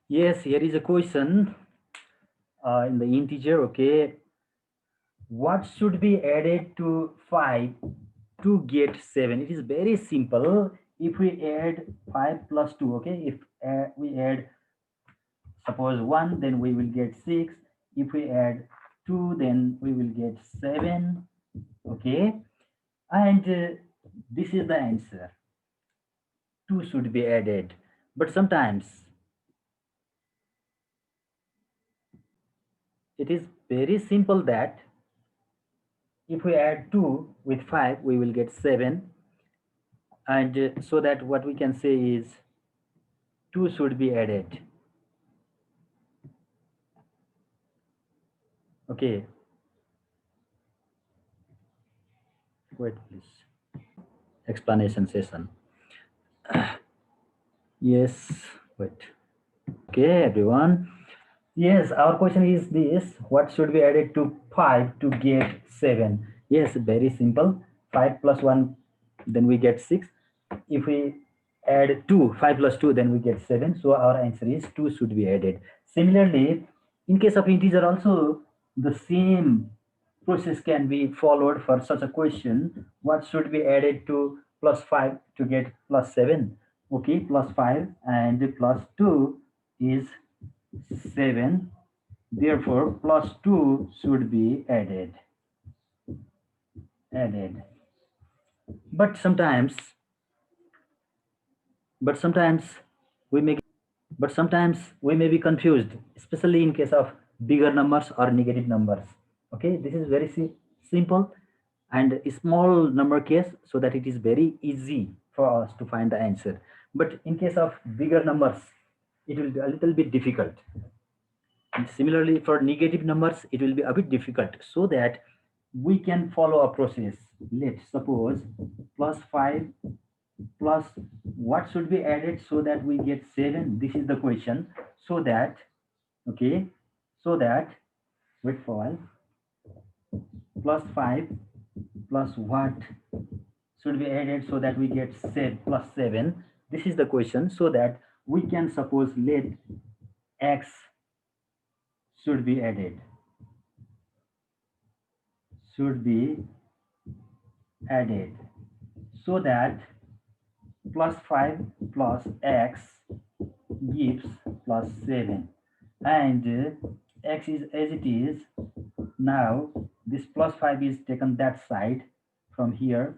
Yes, here is a question in the integer. Okay, what should be added to 5 to get 7? It is very simple. If we add 5 plus 2, okay, if we add suppose 1, then we will get 6. If we add 2, then we will get 7. Okay, and this is the answer. 2 should be added, but sometimes it is very simple that if we add 2 with 5 we will get 7, and so that what we can say is 2 should be added. Okay, wait please. Explanation session. Yes, wait. Okay, everyone. Yes, our question is this: what should be added to 5 to get 7? Yes, very simple. 5 plus 1, then we get 6. If we add 2, 5 plus 2, then we get 7. So our answer is 2 should be added. Similarly, in case of integer also, the same process can be followed for such a question. What should be added to plus 5 to get plus 7? Okay, plus 5 and plus 2 is 7. Therefore, plus 2 should be added. But sometimes, but sometimes we may but sometimes we may be confused, especially in case of bigger numbers or negative numbers. Okay, this is very simple and a small number case, so that it is very easy for us to find the answer. But in case of bigger numbers, it will be a little bit difficult. And similarly, for negative numbers, it will be a bit difficult, so that we can follow a process. Let's suppose plus 5 plus what should be added so that we get 7. This is the question. So that, okay, so that, wait for a while, plus 5 plus what should be added so that we get 7 plus 7. This is the question, so that we can suppose let x should be added, should be added, so that plus 5 plus x gives plus 7, and x is as it is. Now this plus 5 is taken that side from here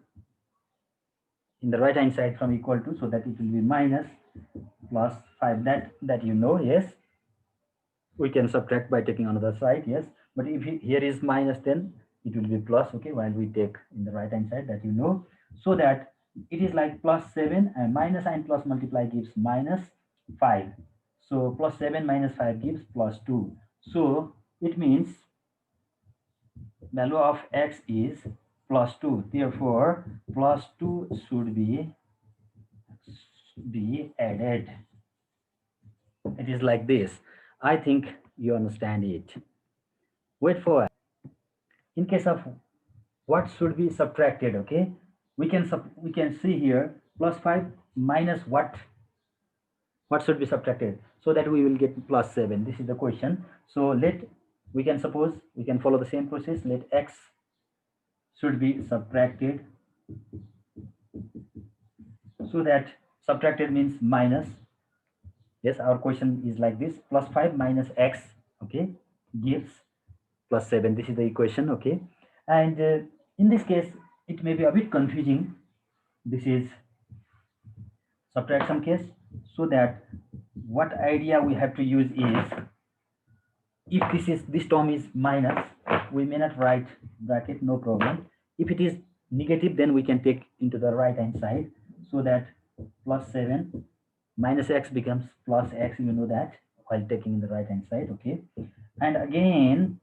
in the right hand side from equal to, so that it will be minus plus 5, that you know. Yes, we can subtract by taking another side. Yes, but if here is minus, then it will be plus. Okay, while we take in the right hand side, that you know. So that it is like plus 7 and minus and plus multiply gives minus 5. So plus 7 minus 5 gives plus 2. So it means value of x is plus 2. Therefore plus 2 should be added. It is like this. I think you understand it. Wait for, in case of what should be subtracted. Okay, we can see here plus 5 minus what should be subtracted so that we will get plus 7. This is the question. So let, we can suppose, we can follow the same process. Let x should be subtracted, so that subtracted means minus. Yes, our question is like this: plus 5 minus x, okay, gives plus 7. This is the equation. Okay, and in this case it may be a bit confusing. This is subtraction case, so that what idea we have to use is, if this term is minus, we may not write bracket, no problem. If it is negative, then we can take into the right hand side, so that plus 7 minus x becomes plus x, you know that, while taking in the right hand side. Okay, and again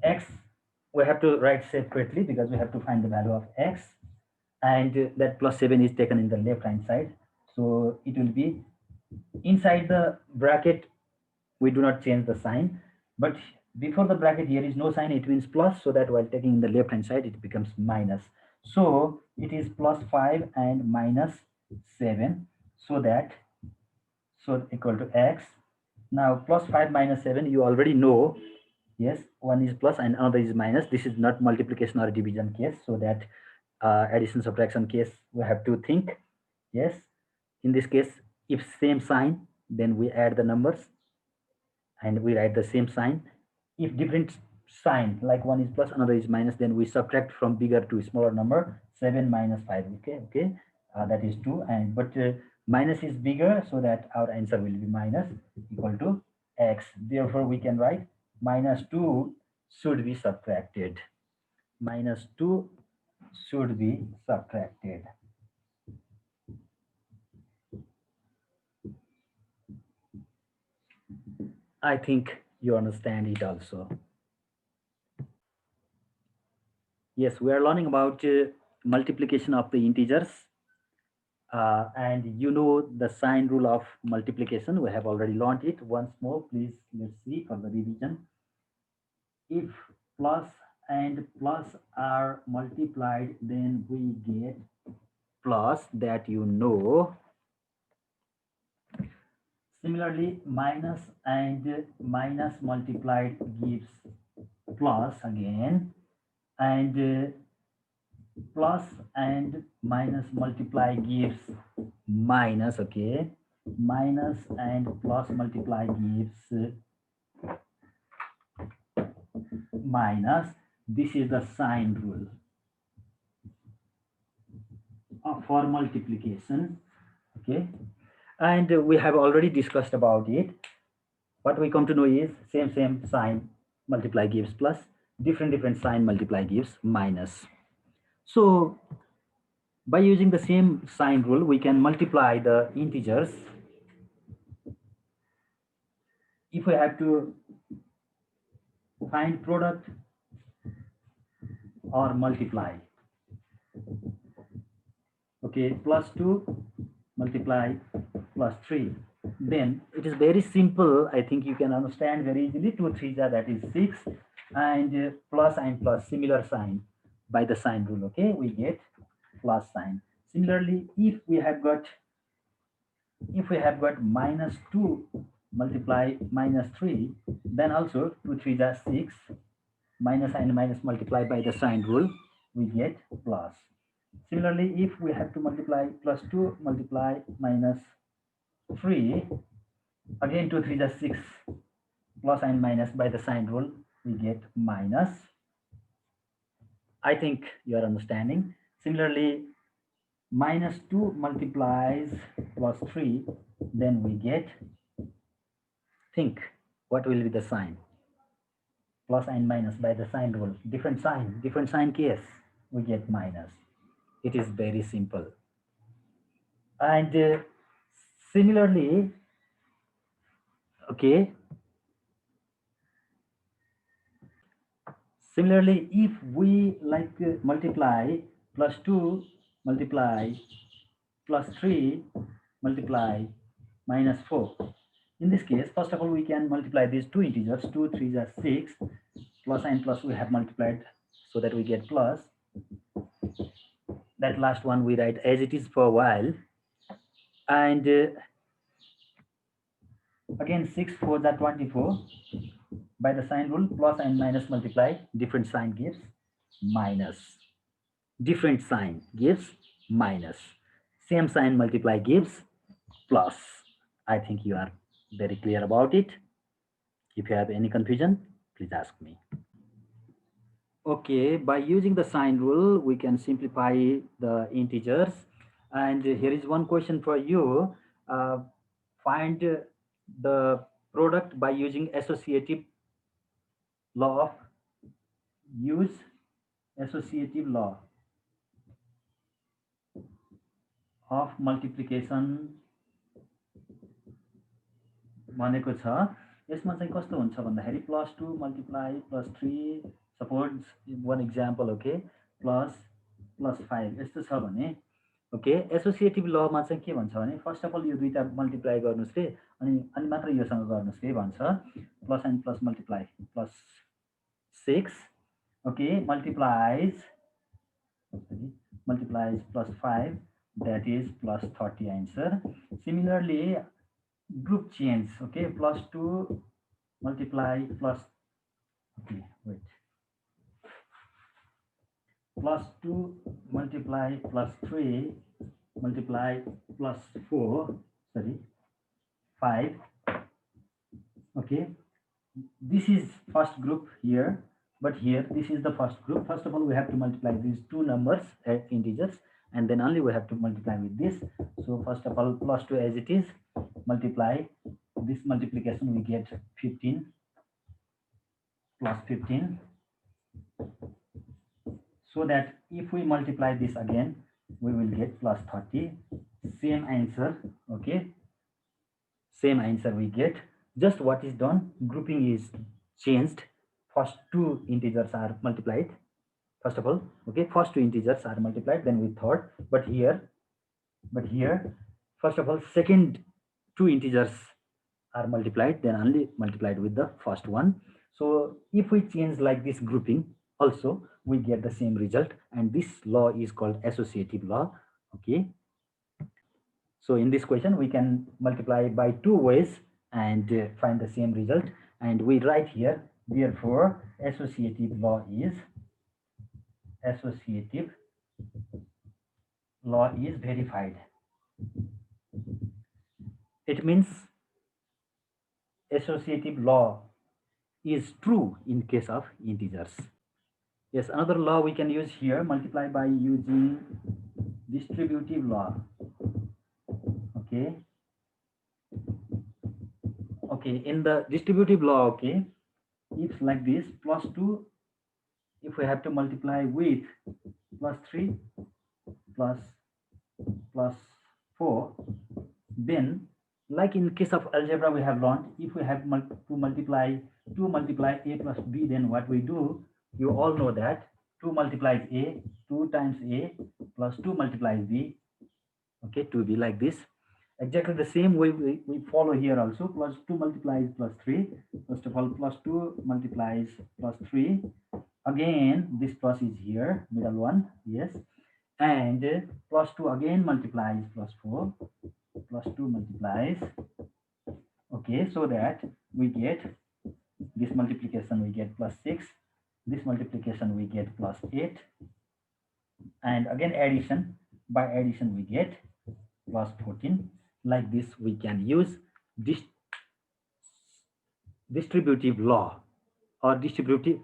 x we have to write separately, because we have to find the value of x, and that plus 7 is taken in the left hand side. So it will be inside the bracket, we do not change the sign, but before the bracket here is no sign, it means plus, so that while taking in the left hand side it becomes minus. So it is plus 5 and minus 7, so that, so equal to x, Now plus 5 minus 7, you already know. Yes, one is plus and another is minus. This is not multiplication or division case, so that addition subtraction case we have to think. Yes, in this case, if same sign, then we add the numbers and we write the same sign. If different sign, like one is plus another is minus, then we subtract from bigger to smaller number. 7 minus 5, okay, that is 2. And but minus is bigger, so that our answer will be minus equal to x. Therefore we can write minus 2 should be subtracted. Minus 2 should be subtracted. I think you understand it also. Yes, we are learning about multiplication of the integers. And you know the sign rule of multiplication. We have already learned it. Once more, please, let's see for the revision. If plus and plus are multiplied, then we get plus, that you know. Similarly, minus and minus multiplied gives plus again, and plus and minus multiply gives minus, okay. Minus and plus multiply gives minus. This is the sign rule for multiplication, okay. And we have already discussed about it. What we come to know is same sign multiply gives plus, different sign multiply gives minus. So by using the same sign rule, we can multiply the integers. If we have to find product or multiply, okay, plus 2 multiply plus 3, then it is very simple. I think you can understand very easily. 2 3s are, that is 6, and plus and plus similar sign. By the sign rule, okay, we get plus sign. Similarly, if we have got minus 2 multiply minus 3, then also 2 3s are 6, minus and minus multiply by the sign rule, we get plus. Similarly, if we have to multiply plus 2 multiply minus 3, again 2 3 is 6, plus and minus by the sign rule, we get minus. I think you are understanding. Similarly, minus 2 multiplies plus 3, then we get, think, what will be the sign? Plus and minus by the sign rule, different sign case, we get minus. It is very simple. And similarly, okay, similarly, if we like multiply plus 2 multiply plus 3 multiply minus 4. In this case, first of all, we can multiply these two integers. 2 3s are 6, plus and plus we have multiplied, so that we get plus. That last one we write as it is for a while. And again 6 4 that 24. By the sign rule, plus and minus multiply, different sign gives minus. Different sign gives minus. Same sign multiply gives plus. I think you are very clear about it. If you have any confusion, please ask me. Okay, by using the sign rule, we can simplify the integers. And here is one question for you. Find the product by using associative law of use associative law of multiplication भनेको छ। यसमा चाहिँ कस्तो हुन्छ भन्दाखेरि plus 2 multiply plus 3, suppose one example, okay, plus plus 5 यस्तो छ भने, ओके, एसोसिएटिभ लमा चाहिँ के भन्छ भने फर्स्ट अफ अल यो दुईटा मल्टिप्लाई गर्नुहोस् रे, अनि मात्र योसँग गर्नुहोस् रे भन्छ। Plus end plus multiply plus 6, okay, मल्टिप्लाइज plus 5, that is plus 30 answer. Similarly, group change. Okay, plus 2 multiply plus, okay, wait, plus 2 multiply plus 3 multiply plus 4, sorry, 5. Okay, this is first group here, but here this is the first group. First of all, we have to multiply these two numbers, integers, and then only we have to multiply with this. So first of all, plus 2 as it is, multiply this multiplication, we get 15 plus 15, so that if we multiply this again, we will get plus 30. Same answer. Okay, same answer we get. Just what is done, grouping is changed. First two integers are multiplied first of all. Okay, first two integers are multiplied, then with third. But here first of all, second two integers are multiplied, then only multiplied with the first one. So if we change like this grouping also, we get the same result, and this law is called associative law. Okay, so in this question we can multiply by two ways and find the same result, and we write here, therefore associative law is verified. It means associative law is true in case of integers. Yes, another law we can use here, multiply by using distributive law. Okay, okay, in the distributive law, okay, it's like this, plus 2, if we have to multiply with plus 3 plus plus 4, then like in case of algebra we have learned, if we have to multiply 2 multiply a plus b, then what we do, you all know that 2 multiplies a, 2 times a plus 2 multiplies b. Okay, to be like this, exactly the same way we follow here also. Plus 2 multiplies plus 3. First of all, plus 2 multiplies plus 3. Again this plus is here, middle one, yes, and plus 2 again multiplies plus 4, plus 2 multiplies. Okay, so that we get this multiplication, we get plus 6, this multiplication we get plus 8, and again addition, by addition we get plus 14. Like this we can use this distributive law or distributive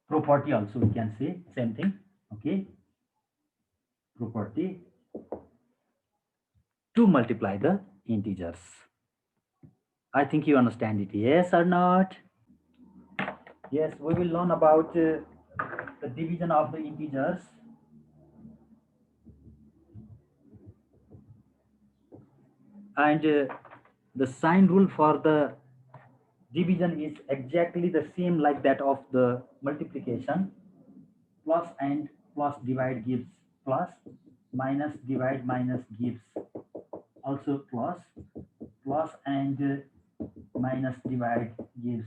property also, we can say same thing. Okay, property to multiply the integers. I think you understand it, yes or not? Yes, we will learn about the division of the integers, and the sign rule for the division is exactly the same like that of the multiplication. Plus and plus divide gives plus, minus divide minus gives also plus, plus and minus divide gives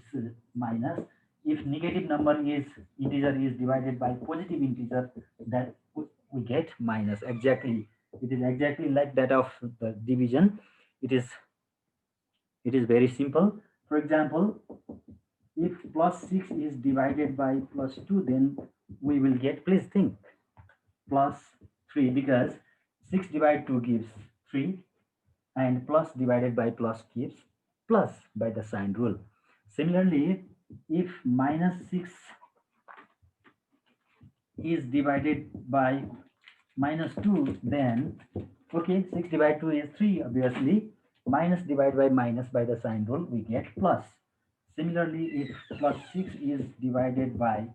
minus. If negative number is integer is divided by positive integer, that we get minus. Exactly, it is exactly like that of the division. It is very simple. For example, if plus 6 is divided by plus 2, then we will get, please think, plus 3, because 6 divided 2 gives 3, and plus divided by plus gives plus by the sign rule. Similarly, if minus 6 is divided by minus 2, then okay, 6 divided 2 is 3, obviously. Minus divided by minus by the sign rule, we get plus. Similarly, if plus 6 is divided by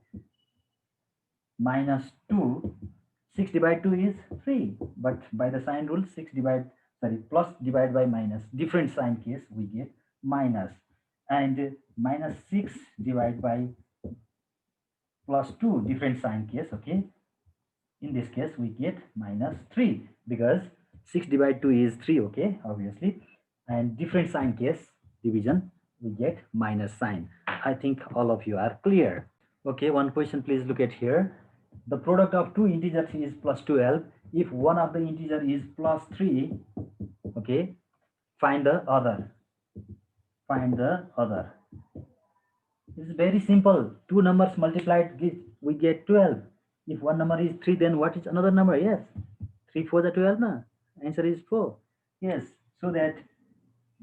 minus 2, 6 divided 2 is 3, but by the sign rule, 6 divide, sorry, plus divided by minus, different sign case, we get minus. And minus 6 divided by plus 2, different sign case. Okay, in this case we get minus 3, because 6 divided 2 is 3. Okay, obviously, and different sign case, division, we get minus sign. I think all of you are clear. Okay, one question, please look at here. The product of two integers is plus 12. If one of the integer is plus 3, okay, find the other. find the other. This is very simple. Two numbers multiplied, we get 12. If one number is 3, then what is another number? Yes. 3 4 the 12, na? Answer is 4. Yes. So that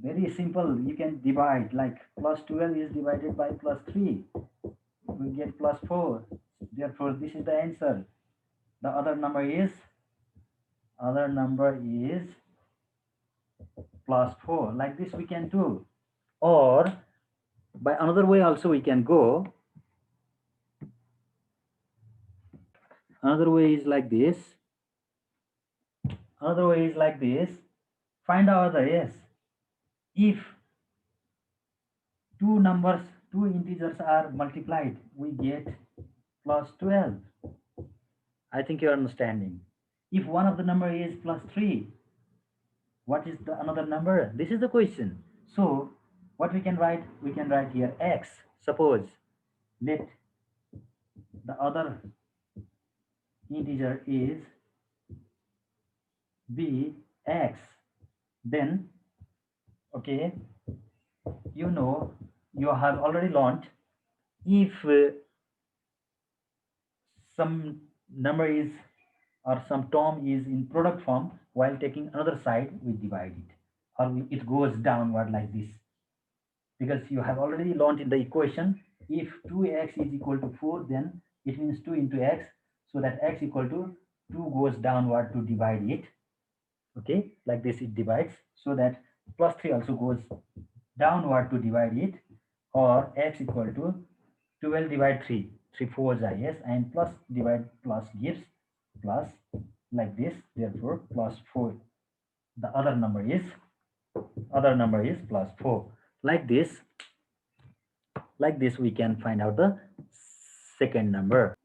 very simple. You can divide like plus 12 is divided by plus 3. We get plus 4. Therefore, this is the answer. The other number is plus 4. Like this we can do. Or by another way also we can go. Another way is like this. Another way is like this. Find out the yes. If two integers are multiplied, we get plus 12. I think you're understanding. If one of the number is plus 3, what is the another number? This is the question. So what we can write? We can write here x. Suppose let the other integer is be x. Then, okay, you know, you have already learned if some number is or some term is in product form, while taking another side we divide it, or it goes downward like this, because you have already learned in the equation, if 2x is equal to 4, then it means 2 into x, so that x equal to 2 goes downward to divide it. Okay, like this it divides, so that plus 3 also goes downward to divide it, or x equal to 12 divide 3, 3 fours are yes, and plus divide plus gives plus, like this. Therefore plus 4, the other number is plus 4. Like this, we can find out the second number.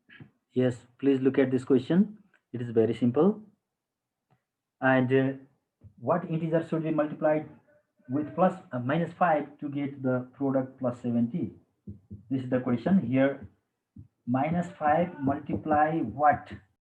Yes, please look at this question. It is very simple. And what integer should be multiplied with plus minus 5 to get the product plus 70? This is the question here. Minus 5 multiply what?